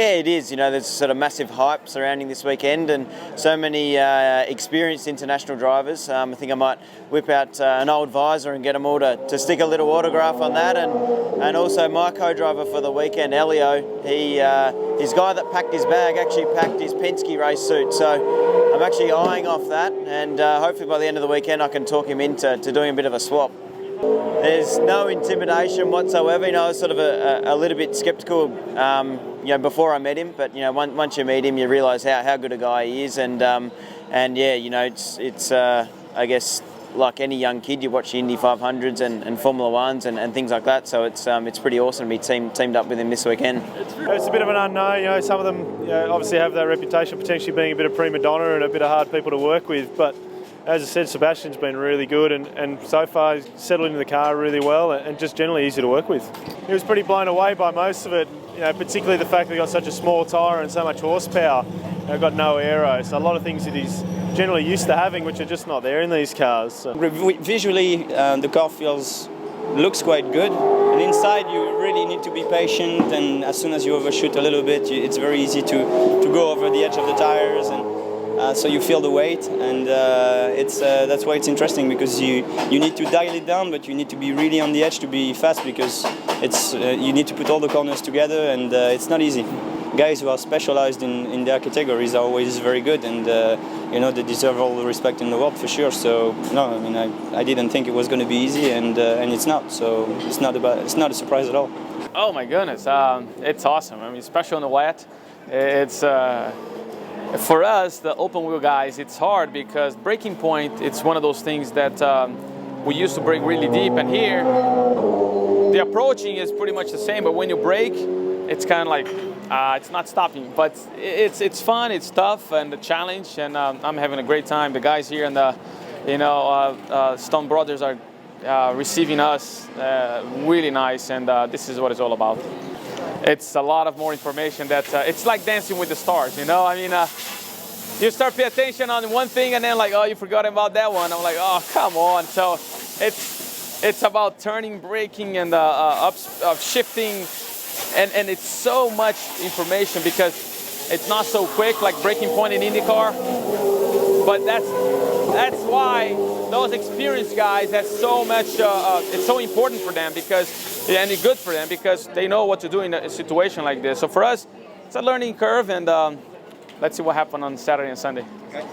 Yeah, it is. You know, there's sort of massive hype surrounding this weekend, and so many experienced international drivers. I think I might whip out an old visor and get them all to stick a little autograph on that, and also my co-driver for the weekend, Helio. His guy that packed his bag actually packed his Penske race suit, so I'm actually eyeing off that, and hopefully by the end of the weekend I can talk him into doing a bit of a swap. There's no intimidation whatsoever. You know, I was sort of a little bit sceptical, before I met him. But once you meet him, you realise how good a guy he is. And yeah, it's I guess like any young kid, you watch the Indy 500s and Formula Ones and things like that. So it's pretty awesome to be teamed up with him this weekend. It's a bit of an unknown. Some of them obviously have that reputation of potentially being a bit of prima donna and a bit of hard people to work with, but as I said, Sebastian's been really good and so far he's settled into the car really well and just generally easy to work with. He was pretty blown away by most of it, particularly the fact that he got such a small tyre and so much horsepower. Got no aero, so a lot of things that he's generally used to having which are just not there in these cars. So. Visually, the car looks quite good, and inside you really need to be patient, and as soon as you overshoot a little bit, it's very easy to go over the edge of the tyres, and so you feel the weight, and that's why it's interesting, because you need to dial it down, but you need to be really on the edge to be fast, because you need to put all the corners together, and it's not easy. Guys who are specialized in their categories are always very good, and they deserve all the respect in the world for sure. So no, I mean I didn't think it was going to be easy, and it's not. So it's not a surprise at all. Oh my goodness, it's awesome. I mean, especially on the wet, it's. For us, the open wheel guys, it's hard because braking point, it's one of those things that we used to brake really deep, and here the approaching is pretty much the same, but when you brake, it's kind of like it's not stopping, but it's fun, it's tough, and the challenge, and I'm having a great time. The guys here and the Stone Brothers are receiving us really nice, and this is what it's all about. It's a lot of more information that it's like dancing with the stars, I mean, you start paying attention on one thing and then like, oh, you forgot about that one. I'm like, oh, come on. So it's about turning, braking, and shifting, and it's so much information because it's not so quick like braking point in IndyCar. But that's why those experienced guys, that's so much. It's so important for them and it's good for them because they know what to do in a situation like this. So for us, it's a learning curve, and let's see what happens on Saturday and Sunday.